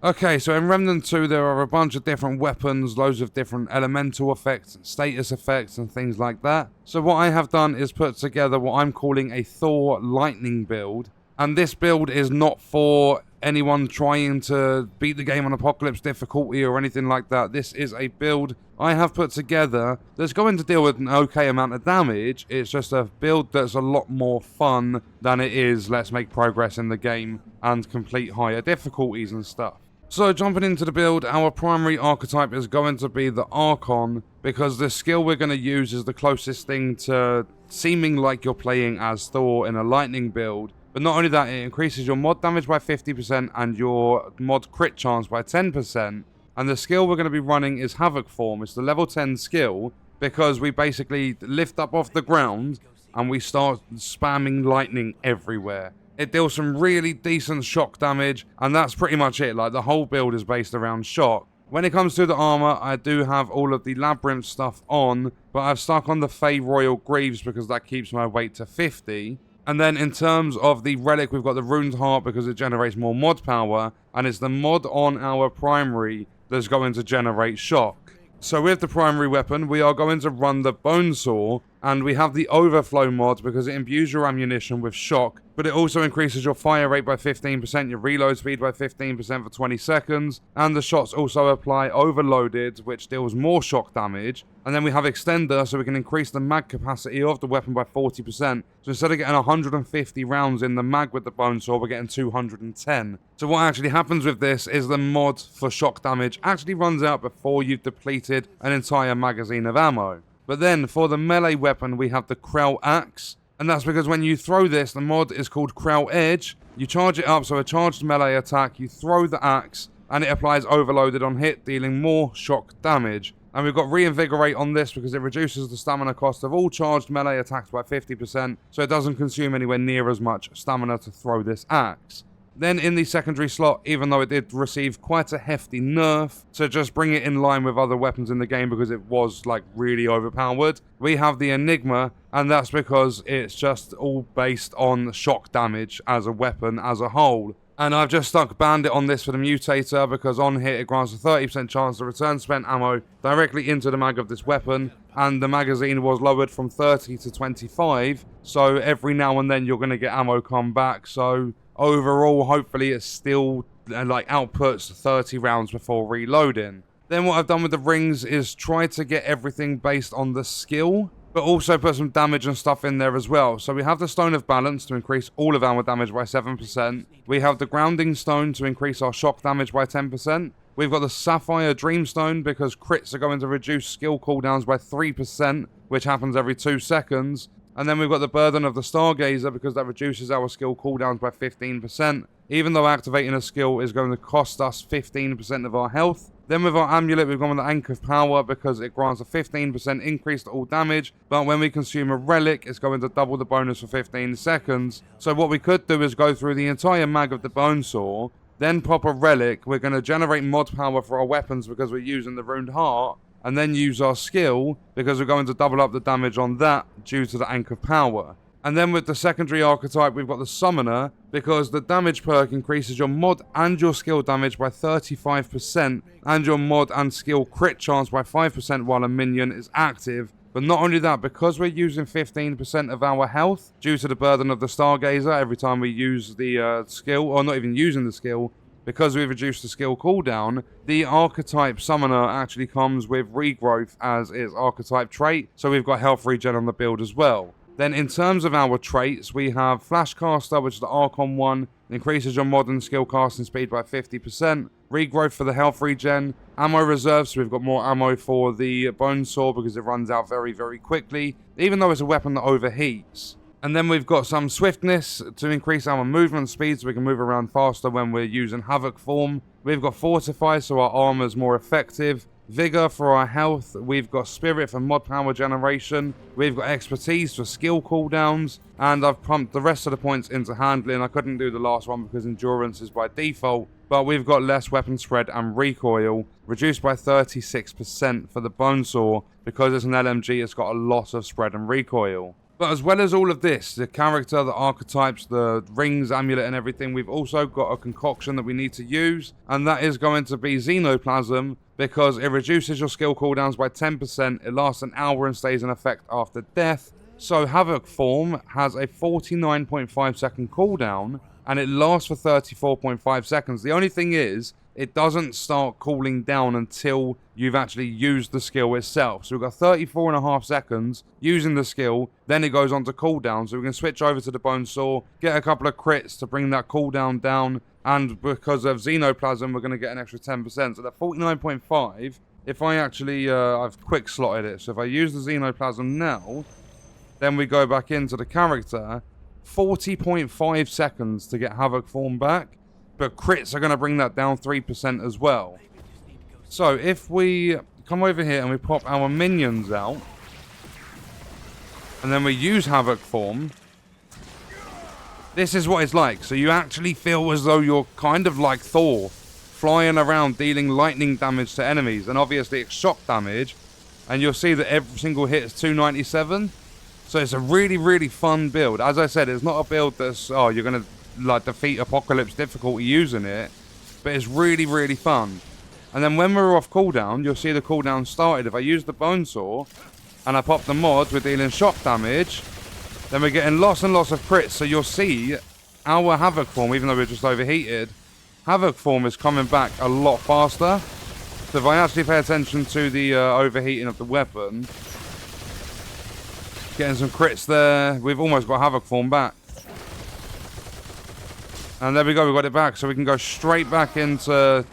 Okay, so in Remnant 2 there are a bunch of different weapons, loads of different elemental effects, status effects and things like that. So what I have done is put together what I'm calling a Thor lightning build. And this build is not for anyone trying to beat the game on Apocalypse difficulty or anything like that. This is a build I have put together that's going to deal with an okay amount of damage. It's just a build that's a lot more fun than it is let's make progress in the game and complete higher difficulties and stuff. So jumping into the build, our primary archetype is going to be the Archon, because the skill we're going to use is the closest thing to seeming like you're playing as Thor in a lightning build. But not only that, it increases your mod damage by 50% and your mod crit chance by 10%. And the skill we're going to be running is Havoc Form. It's the level 10 skill, because we basically lift up off the ground and we start spamming lightning everywhere. It deals some really decent shock damage, and that's pretty much it. Like, the whole build is based around shock. When it comes to the armor, I do have all of the Labyrinth stuff on, but I've stuck on the Fey Royal Greaves because that keeps my weight to 50. And then in terms of the relic, we've got the Ruined Heart because it generates more mod power, and it's the mod on our primary that's going to generate shock. So with the primary weapon, we are going to run the Bone Saw, and we have the Overflow mod because it imbues your ammunition with shock, but it also increases your fire rate by 15%, your reload speed by 15% for 20 seconds, and the shots also apply Overloaded, which deals more shock damage. And then we have Extender, so we can increase the mag capacity of the weapon by 40%. So instead of getting 150 rounds in the mag with the Bone Saw, we're getting 210. So what actually happens with this is the mod for shock damage actually runs out before you've depleted an entire magazine of ammo. But then for the melee weapon, we have the Krell Axe. And that's because when you throw this, the mod is called Krell Edge. You charge it up, so a charged melee attack, you throw the axe, and it applies Overloaded on hit, dealing more shock damage. And we've got Reinvigorate on this because it reduces the stamina cost of all charged melee attacks by 50%, so it doesn't consume anywhere near as much stamina to throw this axe. Then in the secondary slot, even though it did receive quite a hefty nerf to just bring it in line with other weapons in the game because it was like really overpowered, we have the Enigma, and that's because it's just all based on shock damage as a weapon as a whole. And I've just stuck Bandit on this for the Mutator because on hit it grants a 30% chance to return spent ammo directly into the mag of this weapon, and the magazine was lowered from 30 to 25, so every now and then you're going to get ammo come back, so overall hopefully it still outputs 30 rounds before reloading. Then what I've done with the rings is try to get everything based on the skill, but also put some damage and stuff in there as well. So we have the Stone of Balance to increase all of our damage by 7%. We have the Grounding Stone to increase our shock damage by 10%. We've got the Sapphire Dreamstone because crits are going to reduce skill cooldowns by 3%, which happens every 2 seconds. And then we've got the Burden of the Stargazer because that reduces our skill cooldowns by 15%, even though activating a skill is going to cost us 15% of our health. Then with our Amulet, we've gone with the Anchor of Power because it grants a 15% increase to all damage, but when we consume a relic, it's going to double the bonus for 15 seconds. So what we could do is go through the entire mag of the Bone Saw, then pop a relic. We're going to generate mod power for our weapons because we're using the Ruined Heart, and then use our skill because we're going to double up the damage on that due to the Anchor of Power. And then with the secondary archetype, we've got the Summoner because the damage perk increases your mod and your skill damage by 35% and your mod and skill crit chance by 5% while a minion is active. But not only that, because we're using 15% of our health due to the Burden of the Stargazer every time we use the skill, or not even using the skill, because we've reduced the skill cooldown, the archetype Summoner actually comes with Regrowth as its archetype trait, so we've got health regen on the build as well. Then in terms of our traits, we have Flashcaster, which is the Archon one, increases your mod and skill casting speed by 50%, Regrowth for the health regen, Ammo Reserve, so we've got more ammo for the Bone Saw because it runs out very, very quickly, even though it's a weapon that overheats. And then we've got some Swiftness to increase our movement speed so we can move around faster when we're using Havoc Form. We've got Fortify so our armor's more effective. Vigor for our health. We've got Spirit for mod power generation. We've got Expertise for skill cooldowns. And I've pumped the rest of the points into Handling. I couldn't do the last one because Endurance is by default. But we've got less weapon spread and recoil, reduced by 36% for the Bone Saw because it's an LMG, it's got a lot of spread and recoil. But as well as all of this, the character, the archetypes, the rings, amulet and everything, we've also got a concoction that we need to use. And that is going to be Xenoplasm, because it reduces your skill cooldowns by 10%. It lasts an hour and stays in effect after death. So Havoc Form has a 49.5 second cooldown, and it lasts for 34.5 seconds. The only thing is, it doesn't start cooling down until you've actually used the skill itself. So we've got 34.5 seconds using the skill, then it goes on to cooldown. So we can switch over to the Bone Saw, get a couple of crits to bring that cooldown down, and because of Xenoplasm, we're going to get an extra 10%. So that 49.5, if I actually, I've quick slotted it. So if I use the Xenoplasm now, then we go back into the character, 40.5 seconds to get Havoc Form back. But crits are going to bring that down 3% as well. So if we come over here and we pop our minions out, and then we use Havoc Form, this is what it's like. So you actually feel as though you're kind of like Thor, flying around dealing lightning damage to enemies. And obviously it's shock damage, and you'll see that every single hit is 297. So it's a really, really fun build. As I said, it's not a build that's, oh, you're going to like defeat Apocalypse difficulty using it, but it's really, really fun. And then when we're off cooldown, you'll see the cooldown started. If I use the Bone Saw and I pop the mod, we're dealing shock damage, then we're getting lots and lots of crits. So you'll see our Havoc Form, even though we're just overheated, Havoc Form is coming back a lot faster. So if I actually pay attention to the overheating of the weapon, getting some crits there, we've almost got Havoc Form back. And there we go, we got it back. So we can go straight back into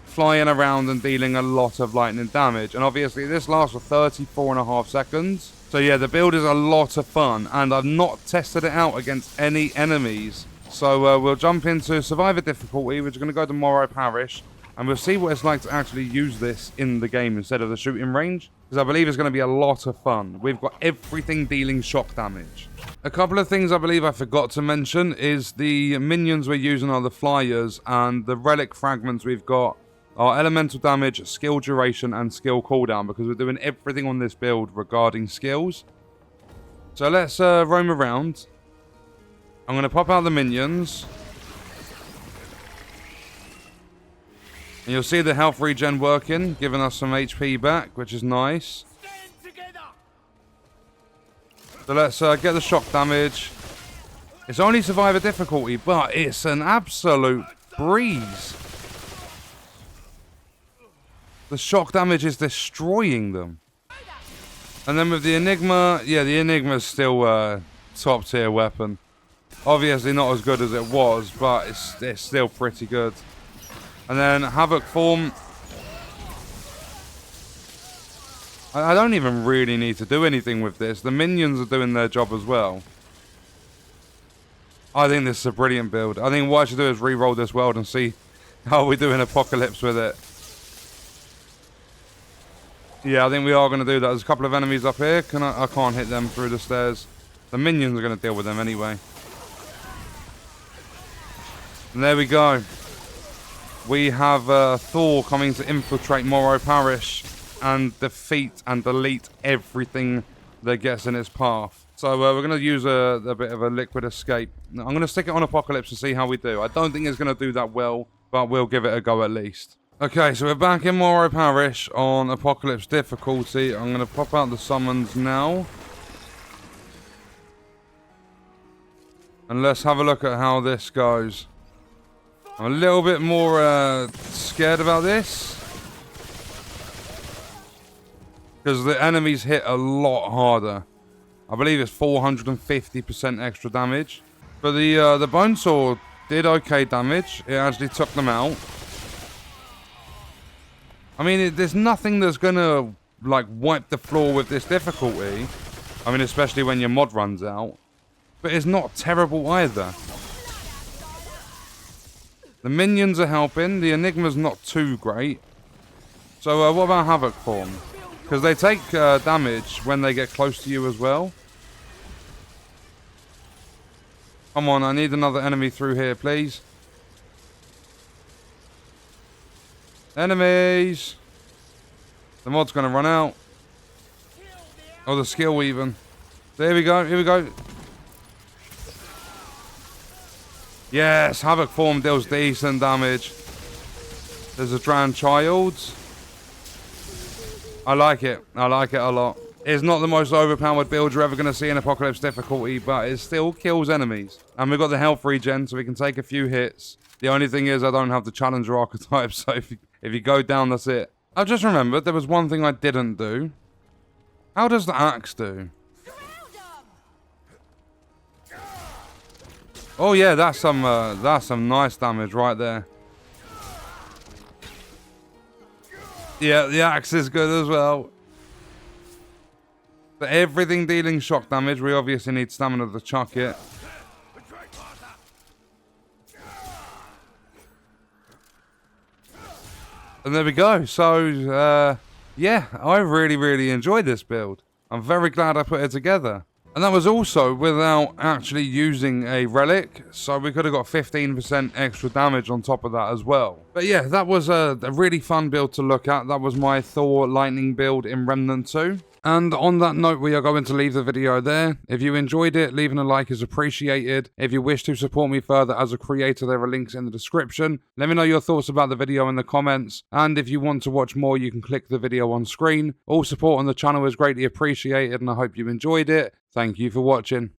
flying around and dealing a lot of lightning damage. And obviously this lasts for 34.5 seconds. So yeah, the build is a lot of fun. And I've not tested it out against any enemies. So we'll jump into Survivor difficulty, which is going to go to Morrow Parish. And we'll see what it's like to actually use this in the game instead of the shooting range. Because I believe it's going to be a lot of fun. We've got everything dealing shock damage. A couple of things I believe I forgot to mention is the minions we're using are the flyers, and the relic fragments we've got are elemental damage, skill duration, and skill cooldown, because we're doing everything on this build regarding skills. So let's roam around. I'm going to pop out the minions. And you'll see the health regen working, giving us some HP back, which is nice. So let's get the shock damage. It's only Survivor difficulty, but it's an absolute breeze. The shock damage is destroying them. And then with the Enigma, yeah, the Enigma's still a top tier weapon. Obviously not as good as it was, but it's still pretty good. And then Havoc Form. I don't even really need to do anything with this. The minions are doing their job as well. I think this is a brilliant build. I think what I should do is re-roll this world and see how we do in Apocalypse with it. Yeah, I think we are going to do that. There's a couple of enemies up here. I can't hit them through the stairs. The minions are going to deal with them anyway. And there we go. We have Thor coming to infiltrate Morrow Parish and defeat and delete everything that gets in its path. So we're going to use a bit of a liquid escape. I'm going to stick it on Apocalypse to see how we do. I don't think it's going to do that well, but we'll give it a go at least. Okay, so we're back in Morrow Parish on Apocalypse difficulty. I'm going to pop out the summons now. And let's have a look at how this goes. I'm a little bit more scared about this, because the enemies hit a lot harder. I believe it's 450% extra damage. But the Bone Saw did okay damage. It actually took them out. I mean, there's nothing that's going to, like, wipe the floor with this difficulty. I mean, especially when your mod runs out. But it's not terrible either. The minions are helping. The Enigma's not too great. So what about Havoc Form? Because they take damage when they get close to you as well. Come on, I need another enemy through here, please. Enemies! The mod's going to run out. Oh, the skill even. There we go. Here we go. Yes, Havoc form deals decent damage. There's a drowned child. I like it. I like it a lot. It's not the most overpowered build you're ever going to see in Apocalypse difficulty, but it still kills enemies. And we've got the health regen, so we can take a few hits. The only thing is I don't have the Challenger archetype, so if you go down, that's it. I just remembered there was one thing I didn't do. How does the axe do? Oh yeah, that's some nice damage right there. Yeah, the axe is good as well. For everything dealing shock damage, we obviously need stamina to chuck it. And there we go. So, yeah, I really enjoyed this build. I'm very glad I put it together. And that was also without actually using a relic, so we could have got 15% extra damage on top of that as well. But yeah, that was a really fun build to look at. That was my Thor lightning build in Remnant 2. And on that note, we are going to leave the video there. If you enjoyed it, leaving a like is appreciated. If you wish to support me further as a creator, there are links in the description. Let me know your thoughts about the video in the comments. And if you want to watch more, you can click the video on screen. All support on the channel is greatly appreciated, and I hope you enjoyed it. Thank you for watching.